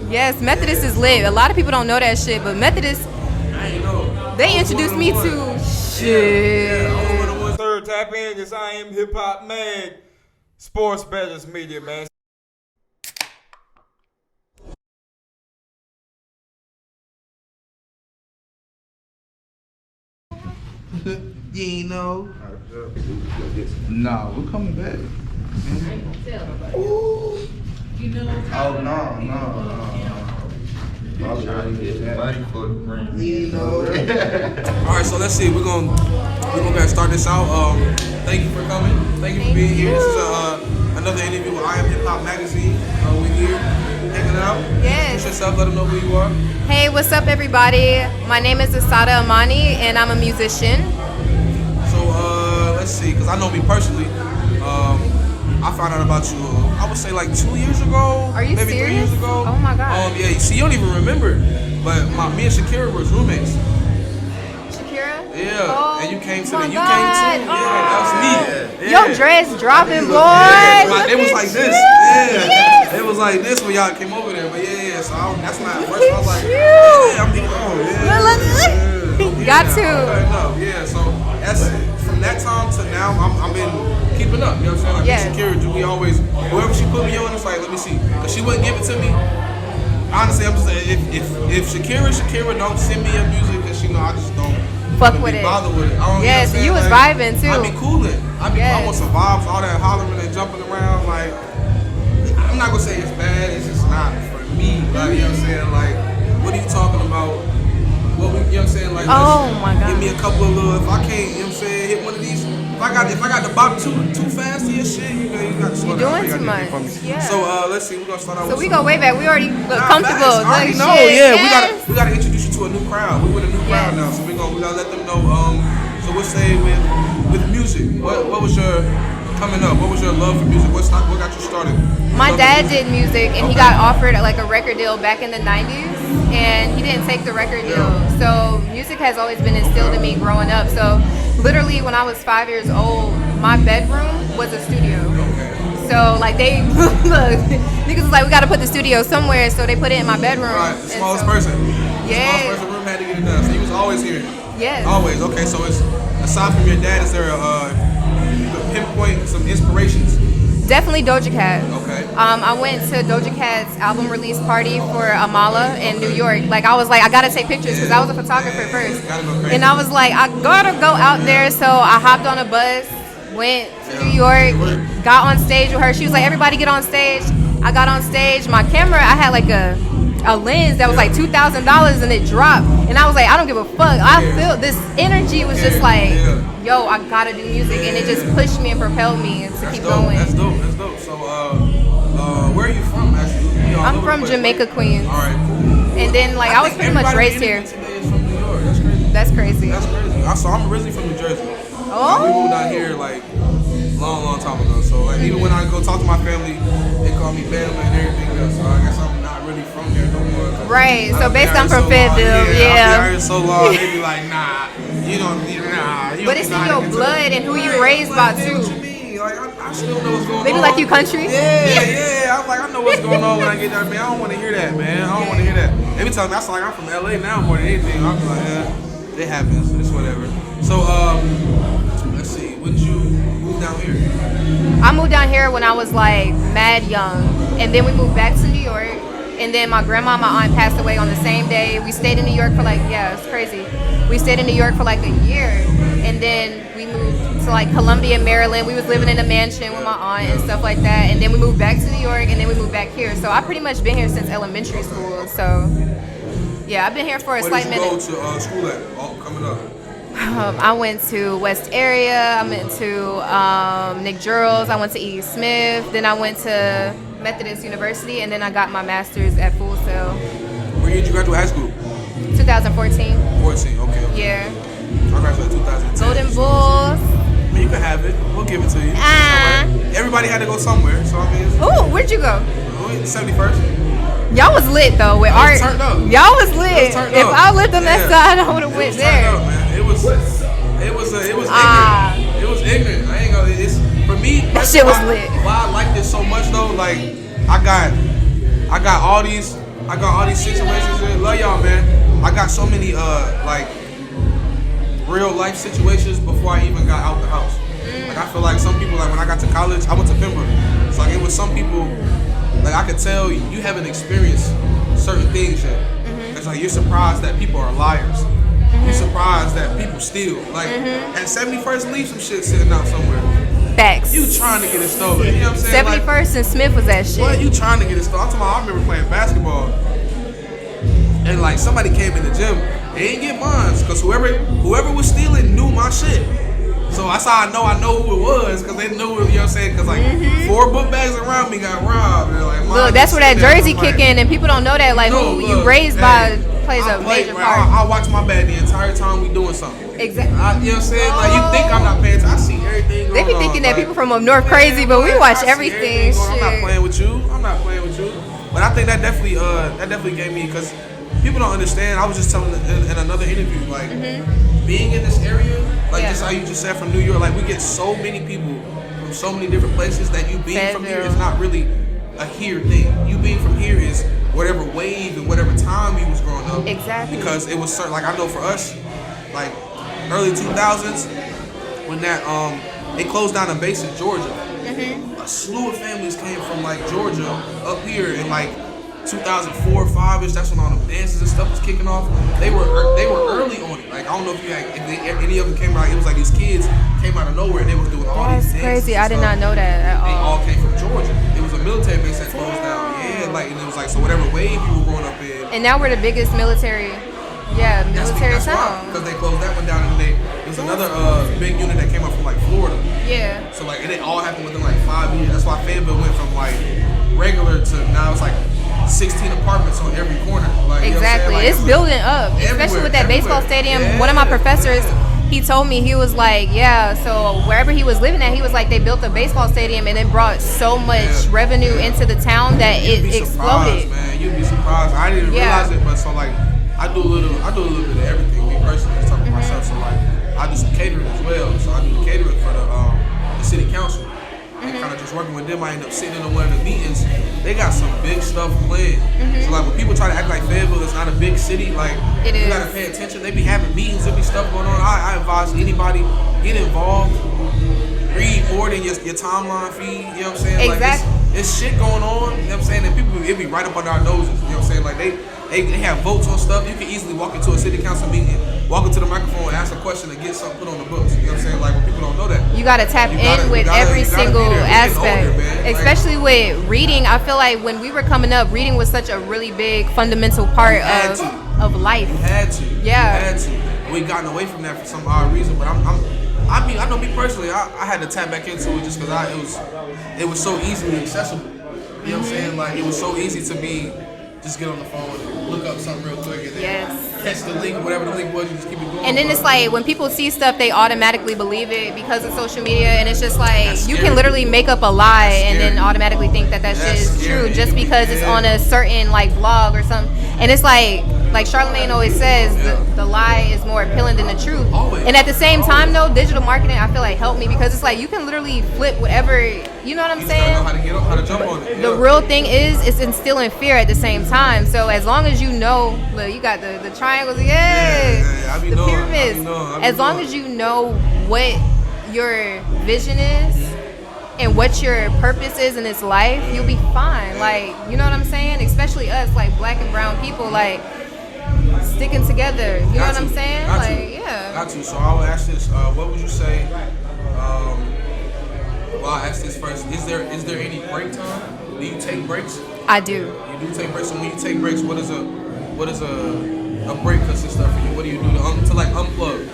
Yes, Methodist is lit. A lot of people don't know that shit, but Methodist, I ain't know. they introduced me to shit. Yeah, I was one of the ones. Third tap in. It's I Am Hip Hop Mag. Sports Betters Media, man. You ain't know? Nah, we're coming back. Ooh. You know? Oh, no. You know? Alright, so let's see. We're gonna start this out. Thank you for coming. Thank you for being here. This is another interview with I Am Hip Hop Magazine. We're here hanging out. Yes. Introduce yourself, let them know who you are. Hey, what's up, everybody? My name is Assata Amani, and I'm a musician. So let's see, because I know me personally. I found out about you, I would say like 2 years ago. Are you maybe serious? 3 years ago. Oh my God. Yeah, you see, you don't even remember. But me and Shakira was roommates. Shakira? Yeah. Oh, and you came to my you God. came too. Yeah, that was me. Yeah. Your dress dropping, boy. Yeah, it was like this. Yeah. Yes. It was like this when y'all came over there. But yeah. So that's my first. I was like, Cute. yeah, I'm getting on. Yeah. Got to. Yeah. So that's from that time to now. I've been keeping up. You know what I'm saying? Like Shakira, we always whoever she put me on, it's like let me see, cause she wouldn't give it to me. Honestly, I'm just if Shakira don't send me her music, cause she know I just don't fuck with it. Bother with it. I don't, yes, you know you was like, vibing too. I be cooling. I want some vibes, all that hollering and jumping around. Like I'm not gonna say it's bad. It's just not for me. Like you know what I'm saying? Like what are you talking about? What we, you know what I'm saying? Like oh my God. Give me a couple of little. If I can't, you know what I'm saying, hit one of these. If I got the bop too fast to your shit, you got to slow down. You're doing too much. Yeah. So let's see. We're gonna start out. So with we go way back. We already look comfortable. I already know. Shit. Yeah. Yes. We gotta introduce you to a new crowd. We with a new crowd now, so we gotta let them know. So we'll say with music. What was your coming up? What was your love for music? What got you started? My dad did music, and he got offered like a record deal back in the '90s, and he didn't take the record deal. So music has always been instilled in me growing up. So literally, when I was 5 years old, my bedroom was a studio. So like they look, niggas was like, we gotta put the studio somewhere, so they put it in my bedroom. Right, the smallest person. Yeah. The smallest person room had to get it done. So you was always here. Yes. Always. Okay, so it's aside from your dad, is there you could pinpoint some inspirations? Definitely Doja Cat. Okay. I went to Doja Cat's album release party for Amala in New York. Like I was like, I gotta take pictures because I was a photographer first. Gotta go crazy. And I was like, I gotta go out there. So I hopped on a bus, went to New York, got on stage with her. She was like, everybody get on stage. I got on stage. My camera, I had like a lens that was like $2,000 and it dropped. And I was like, I don't give a fuck. I feel this energy was just like, yo, I gotta do music. And it just pushed me and propelled me to keep going. That's dope. So, where are you from, actually? You know, I'm from Jamaica, Queens. All right, cool. And then, like, I was pretty much raised here. Today is from New York. That's crazy. That's crazy. So I'm originally from New Jersey. Oh. We moved out here like long time ago. So like, even when I go talk to my family, they call me Bama and everything else. So I guess I'm not really from there no more. Right. So basically, I'm from Fayetteville. Yeah. I've been here so long. They be like, nah, you don't need nah. But it's in your blood and who you raised by too. Like, I still know what's going on. Maybe like you country? Yeah. I'm like, I know what's going on when I get there, man. I don't want to hear that, man. I don't want to hear that. Every time I sound like I'm from LA now more than anything. I'm like, it happens. It's whatever. So, let's see. When did you move down here? I moved down here when I was like mad young. And then we moved back to New York. And then my grandma and my aunt passed away on the same day. We stayed in New York for like, it's crazy. We stayed in New York for like a year. And then we moved to like Columbia, Maryland. We was living in a mansion with my aunt and stuff like that. And then we moved back to New York and then we moved back here. So I've pretty much been here since elementary school. So yeah, I've been here for a slight minute. Where did you go to school at coming up? I went to West Area. I went to Nick Girls. I went to E. Smith. Then I went to Methodist University, and then I got my master's at Full Sail. Where did you graduate high school? 2014. 14, okay. Yeah. I graduated 2010. Golden Bulls. You can have it. We'll give it to you. Right. Everybody had to go somewhere, so I mean. Ooh, where'd you go? 71st. Y'all was lit though with art. Turned up. Y'all was lit. If I lived on that side, I would have went there. Up, man. It was ignorant. It was ignorant. I ain't gonna. It's for me. That shit was lit. Why I like this so much though, like I got all these I got all these situations. Love y'all, man. I got so many like real life situations before I even got out the house. Like I feel like some people, like when I got to college, I went to Pembroke. It's like it was some people, like I could tell you haven't experienced certain things yet. It's like you're surprised that people are liars. You're surprised that people steal. Like at 71st, leave some shit sitting out somewhere. Facts. You trying to get it stolen. You know what I'm saying? 71st and Smith was that shit. What? You trying to get it stolen? I'm talking about, I remember playing basketball. And like somebody came in the gym. They didn't get mine. Because whoever was stealing knew my shit. So that's how I know who it was. Because they knew, you know what I'm saying? Because like 4 book bags around me got robbed. And, like, look, that's where that jersey kick in. And people don't know that. Like who you raised by plays a major part. I watch my bag the entire time we doing something. Exactly. You know what I'm saying? Like you think I'm not paying attention. I see everything going on. They be thinking that people from up north crazy, but we watch everything. Shit. I'm not playing with you. But I think that definitely gave me, because people don't understand. I was just telling in another interview, like being in this area, like just how you just said from New York, like we get so many people from so many different places that you being from here is not really a here thing. You being from here is whatever wave and whatever time you was growing up. Exactly. Because it was certain, like I know for us, like early 2000s, when that they closed down a base in Georgia. A slew of families came from like Georgia up here in like 2004 or 5ish. That's when all the dances and stuff was kicking off. They were early on it. Like I don't know if any of them came out. It was like these kids came out of nowhere and they was doing all these dances. That's crazy. I did not know that at all. They all came from Georgia. It was a military base that closed down. Yeah, like and it was like, so whatever wave you were growing up in. And now we're the biggest military town. Because they closed that one down, and there's another big unit that came up from like Florida. Yeah. So like it all happened within like 5 years. That's why Fayetteville went from like regular to now it's like 16 apartments on every corner. Like, exactly. Like, it's building up, especially with that baseball stadium. Yeah. One of my professors, he told me, he was like, yeah, so wherever he was living at, he was like, they built a baseball stadium and it brought so much revenue into the town that it exploded. Man, you'd be surprised. I didn't realize it, but so like I do a little bit of everything. Me personally, just talking to myself. So like I do some catering as well. So I do the catering for the city council. And kind of just working with them, I end up sitting in one of the meetings. They got some big stuff planned. So like when people try to act like Fayetteville is not a big city, like you gotta pay attention. They be having meetings, there be stuff going on. I advise anybody, get involved, read more than your timeline feed, you know what I'm saying? Exactly. Like it's shit going on, you know what I'm saying? And people, it be right up under our noses, you know what I'm saying? Like they have votes on stuff. You can easily walk into a city council meeting, walk into the microphone and ask a question and get something put on the books. You know what I'm saying? Like when people don't know that. You gotta tap in with every single aspect. Older, especially with reading. I feel like when we were coming up, reading was such a really big fundamental part of life. You had to. Yeah. You had to. We've gotten away from that for some odd reason, but I know me personally, I had to tap back into it just because it was so easily accessible. You know what I'm saying? Like it was so easy to be. Just get on the phone and look up something real quick and then catch the link, whatever the link was, you just keep it going. And then it's like when people see stuff, they automatically believe it because of social media, and it's just like you can literally make up a lie and then automatically think that shit is true just because it's on a certain like blog or something. And it's like Charlamagne always says, the lie is more appealing than the truth. Always. And at the same time though, digital marketing I feel like helped me because it's like you can literally flip whatever, you know what I'm saying? Know how to jump on it. The real thing is it's instilling fear at the same time. So as long as you know, look, you got the triangles, the pyramids. As long as you know what your vision is and what your purpose is in this life, you'll be fine. Like, you know what I'm saying? Especially us, like black and brown people, like sticking together. You know what I'm saying? Got to. So I will ask this. What would you say? Well, I'll ask this first. Is there any break time? Do you take breaks? I do. You do take breaks. So when you take breaks, what is a break consist of for you? What do you do to like unplug?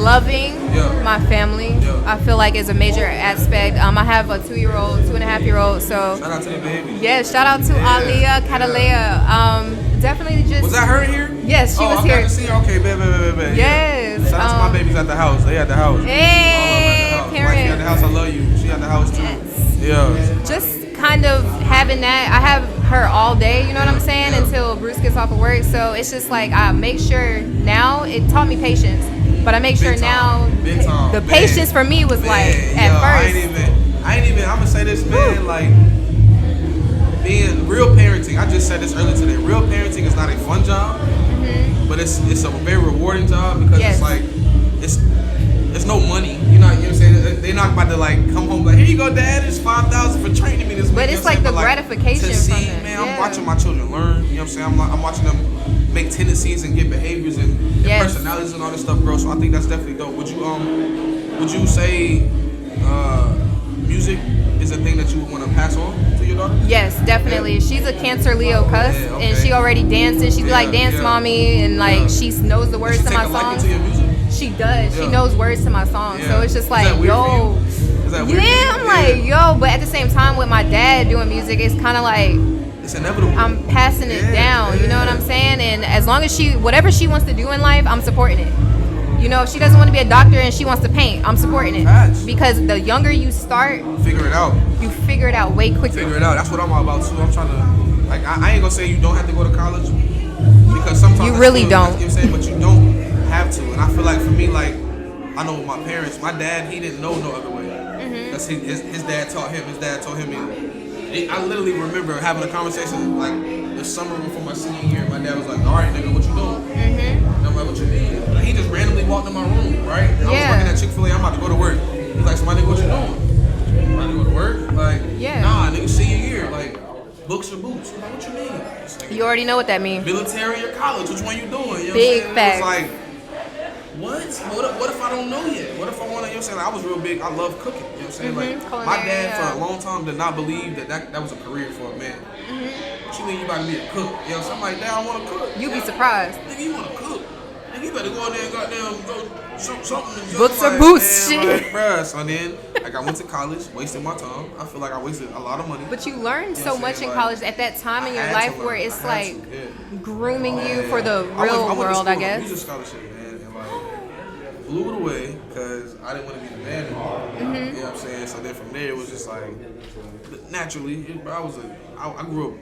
Loving my family, I feel like is a major aspect. I have a 2-year-old, 2.5-year-old. So shout out to the babies. Yeah, shout out to Aliyah, Catalea. Definitely just. Was that her here? Yes, she was here. I got to see her. Okay, bet. Yes. Shout out to my babies at the house. They at the house. Hey, parents. She at the house. I love you. She at the house too. Yes. Yeah. Just kind of having that. I have her all day, you know what I'm saying, until Bruce gets off of work. So it's just like I make sure now. It taught me patience, but I make sure now the patience for me was like at first. I ain't even. I'm gonna say this, man. Like being real parenting. I just said this earlier today. Real parenting is not a fun job, but it's a very rewarding job because it's like it's no money. You know what I'm saying? They're not about to like come home like, here you go, Dad. It's $5,000 for training me this week. But it's like the gratification to see, from it. man. I'm watching my children learn. You know what I'm saying? I'm watching them make tendencies and get behaviors and personalities and all this stuff, bro. So I think that's definitely dope. Would you say music is a thing that you would want to pass on to your daughter? Yes, definitely. Yeah. She's a Cancer Leo cusp, and she already dances. She's like dance mommy, and like she knows the words to my songs. To your music? She does. Yeah. She knows words to my songs. So it's just like, yo. Is that weird? I'm like, yo. But at the same time, with my dad doing music, it's kind of like it's inevitable. I'm passing it down. You know what I'm saying? And as long as whatever she wants to do in life, I'm supporting it. You know, if she doesn't want to be a doctor and she wants to paint, I'm supporting it. Facts. Because the younger you start, figure it out. You figure it out way quicker. Figure it out. That's what I'm all about too. I'm trying to, like, I ain't gonna say you don't have to go to college because sometimes you really don't. You know what I'm saying, but you don't have to. And I feel like for me, like, I know with my parents, my dad, he didn't know no other way. Because his dad taught him. His dad told him. I literally remember having a conversation like the summer before my senior year. My dad was like, "All right, nigga, what you doing?" And I'm like, "What you mean?" Like, he just randomly walked in my room, right? And I was working at Chick-fil-A. I'm about to go to work. He's like, "So my nigga, what you doing?" I'm about to go to work. Like, nah, nigga, senior year. Like, books or boots. I'm like, what you mean? You already know what that means. Military or college? Which one you doing? You know Big what I'm facts. saying? It was like, what if I don't know yet? What if I want to, you know what I'm saying? Like, I was real big. I love cooking. You know what I'm saying? Like, my dad for a long time did not believe that was a career for a man. What you mean you about to be a cook? You know, something like that, I want to cook. You'd be surprised. Nigga, you want to cook? Nigga, you better go in there and goddamn go something. Books or boots, shit. Like, bruh. So then, like, I went to college, wasted my time. I feel like I wasted a lot of money. But you learned so much in college at that time in your life where it's like grooming you for the real world, I guess. Music scholarship, man, and like blew it away because I didn't want to be the man anymore. You know what I'm saying? So then from there it was just like naturally. I grew up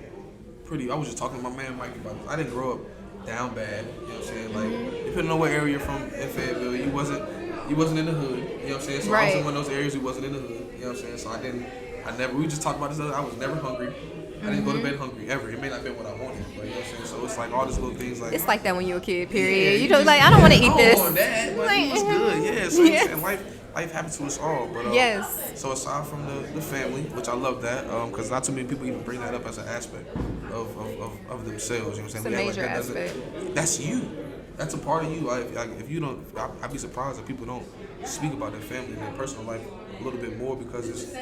pretty. I was just talking to my man Mike about this. I didn't grow up down bad. You know what I'm saying? Like depending on what area you're from in Fayetteville, you wasn't in the hood. You know what I'm saying? So I was in one of those areas who wasn't in the hood. You know what I'm saying? So we just talked about this. I was never hungry. I didn't go to bed hungry ever. It may not have been what I wanted, but you know what I'm saying? So it's like all these little things like... It's like that when you're a kid, period. Yeah, you don't like, I don't want to eat this. I don't want that, but it was good. Yeah, so and life happens to us all. But so aside from the family, which I love that, because not too many people even bring that up as an aspect of themselves. You know what I'm saying? It's a major aspect. That's you. That's a part of you. Like if you don't, I'd be surprised if people don't speak about their family and their personal life a little bit more because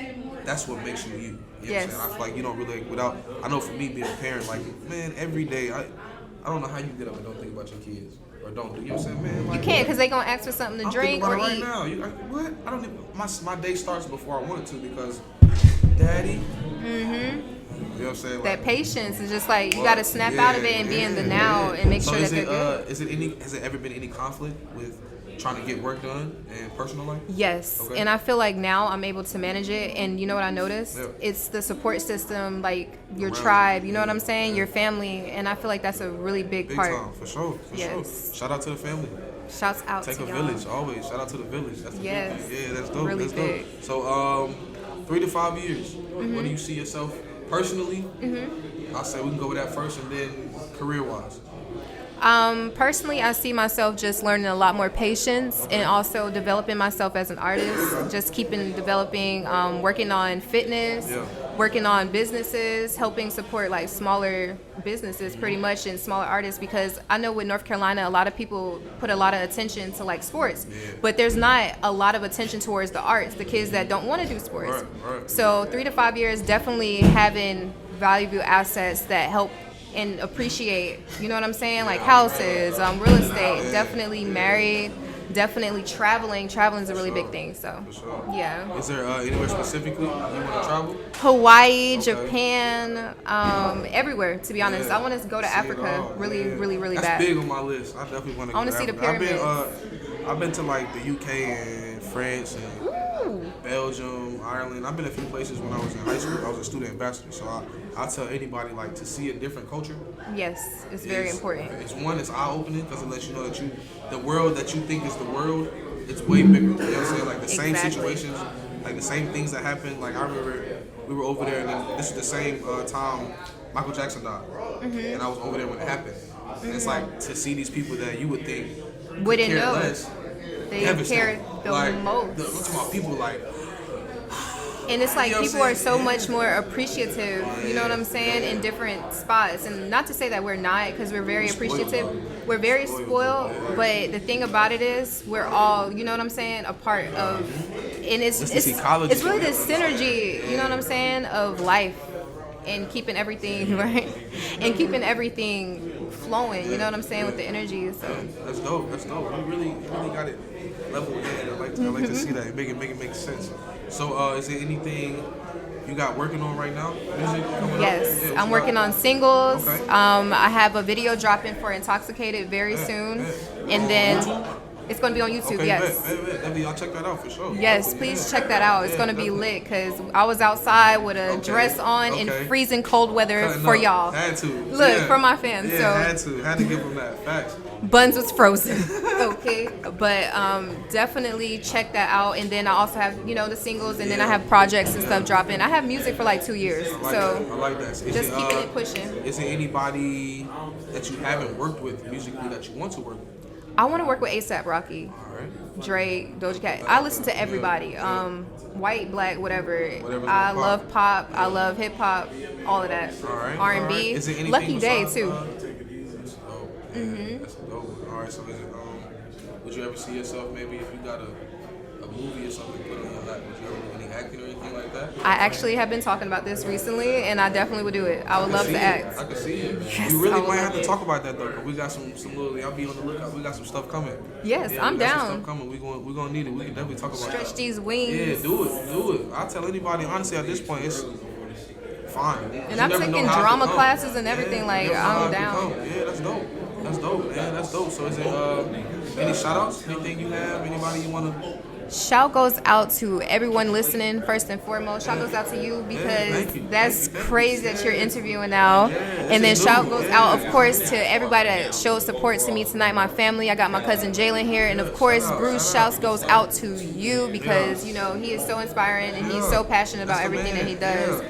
that's what makes you you. You know what I'm saying? I feel like you don't really I know for me being a parent, like, man, every day I don't know how you get up and don't think about your kids or don't do. You know what I'm saying, man? Like, you can't because they gonna ask for something to drink or right eat. Now. What? I don't even. My day starts before I want it to because, Daddy. You know what I'm saying? That patience is just like you gotta snap out of it and be in the now and make sure that they're good. Has it ever been any conflict with trying to get work done in personal life? Yes, okay. And I feel like now I'm able to manage it. And you know what I noticed? It's the support system, like your tribe. You know what I'm saying? Your family, and I feel like that's a really big part. Time, for sure. Sure. Shout out to the family. Shouts out to y'all. Take a village, always. Shout out to the village. That's the big thing. Yeah, that's dope. Really that's big. Dope. So, 3 to 5 years. What do you see yourself personally? I'll say we can go with that first, and then career-wise. Personally, I see myself just learning a lot more patience and also developing myself as an artist, just developing, working on fitness, working on businesses, helping support like smaller businesses pretty much and smaller artists, because I know with North Carolina, a lot of people put a lot of attention to like sports, but there's not a lot of attention towards the arts, the kids that don't want to do sports. Right. So 3 to 5 years, definitely having valuable assets that help and appreciate, you know what I'm saying? Like houses, real estate, definitely married, definitely traveling. Traveling is a really big thing, so yeah. Is there anywhere specifically you want to travel? Hawaii, Japan, everywhere, to be honest. I want to go to Africa really bad. That's big on my list. I definitely want to go to Africa. I want to see the pyramids. I've been to like the UK and France and Belgium, Ireland. I've been a few places when I was in high school. I was a student ambassador, so I tell anybody like to see a different culture. Yes, it's very important. It's eye-opening because it lets you know that the world that you think is the world, it's way bigger. You know what I'm saying? Like the same situations, like the same things that happen. Like I remember we were over there, and then this is the same time Michael Jackson died, and I was over there when it happened. And it's like to see these people that you would think wouldn't care know. less, They devastating. care the like, most. I'm talking about people like. And it's like You know what people I'm are so saying? much more appreciative, you know what I'm saying, in different spots. And not to say that we're not, because we're very appreciative. We're very spoiled, but the thing about it is we're all, you know what I'm saying, a part of, and it's really the synergy, you know what I'm saying, of life and keeping everything, right? And keeping everything flowing, you know what I'm saying, with the energy. So That's dope. That's dope. You really got it leveled in. I like to see that. Make it make sense. So, is there anything you got working on right now? Music coming yes, up? Yeah, I'm working on singles. Okay. I have a video dropping for Intoxicated very soon, and then it's going to be on YouTube. Okay, Yes. Definitely, y'all check that out for sure. Yes, Definitely, please yeah. check that out. It's Yeah, going to be definitely. lit because I was outside with a dress on in freezing cold weather Cutting for up. y'all. Had to. Look, for my fans. Yeah, So had to give them that. Facts. buns was frozen. Okay, but definitely check that out. And then I also have, the singles, and then I have projects and stuff dropping. I have music for like 2 years, I so like that. just keeping it pushing. Is there anybody that you haven't worked with musically that you want to work with? I want to work with ASAP Rocky, All right. Drake, Doja Cat. I listen to everybody, white, black, whatever. Whatever's I gonna love pop. I love hip hop, all of that. All right. R&B. All right. Is there anything Lucky Day besides, too. That's dope. That's dope. All right. So is it, would you ever see yourself maybe if you got a movie or something put on your lap? Would you ever do any acting or anything like that? I actually have been talking about this recently, and I definitely would do it. I would love to act. I can see it. Yes, you really I would might have love to it. talk about that though, 'cause we got some little. Y'all be on the lookout. We got some stuff coming. Yes, Yeah, I'm we got some down. stuff coming. We gonna need it. We can definitely talk about Stretch that. these wings. Yeah, do it. I tell anybody honestly at this point it's fine. And I'm taking drama classes and everything. Like, I'm down. Yeah, that's dope. That's dope, man. That's dope. So is it any shout outs? Anything you have? Anybody you wanna? Shout goes out to everyone listening, first and foremost. Shout goes out to you because thank you. that's crazy that you're interviewing now. And then is shout new. goes out, of course, to everybody that showed support to me tonight, my family. I got my cousin Jalen here. And of course, Bruce, shouts goes out to you because, he is so inspiring and he's so passionate about That's the everything man. that he does.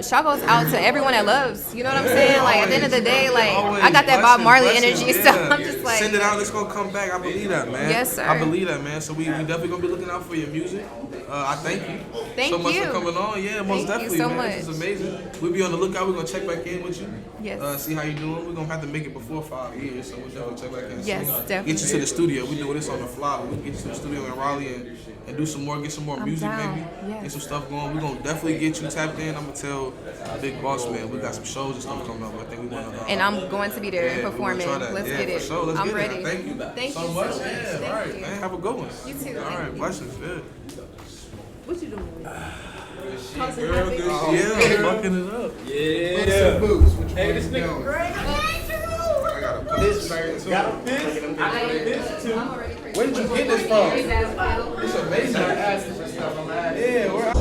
Shout goes out to everyone that loves. You know what I'm saying? Like, at the end of the day, like, I got that Bob Marley energy, so I'm just like, send it out. It's gonna come back. I believe that, man. Yes, sir. I believe that, man. So we definitely gonna be looking out for your music. I thank you. Thank so much you. for coming on. Yeah, most Thank you definitely, so man. much. This is amazing. We'll be on the lookout. We're gonna check back in with you. Yes. See how you doing. We're gonna have to make it before 5 years, so we'll definitely check back in. Yes, soon. definitely. Get you to the studio. We do this on the fly. We can get you to the studio in Raleigh and do some more. Get some more I'm music, down. maybe. Yes. Get some stuff going. We're gonna definitely get you tapped in. I'm gonna tell Big Boss Man we got some shows and stuff coming up. I think we wanna. and I'm going to be there and we wanna performing. try that. Let's Yeah, get it. For sure. Let's I'm get ready. It. Thank you. Thank so you so much. much. Yeah, Thank all right, you. man. Have a good one. You too. All Thank right, you. blessings. Yeah. What you doing? Yeah, fucking it up. Yeah. Boots. Hey, this nigga. I got a piss bag too. Got a piss? I got a piss too. I'm already Where did you get this from? It's It's amazing. Yeah, where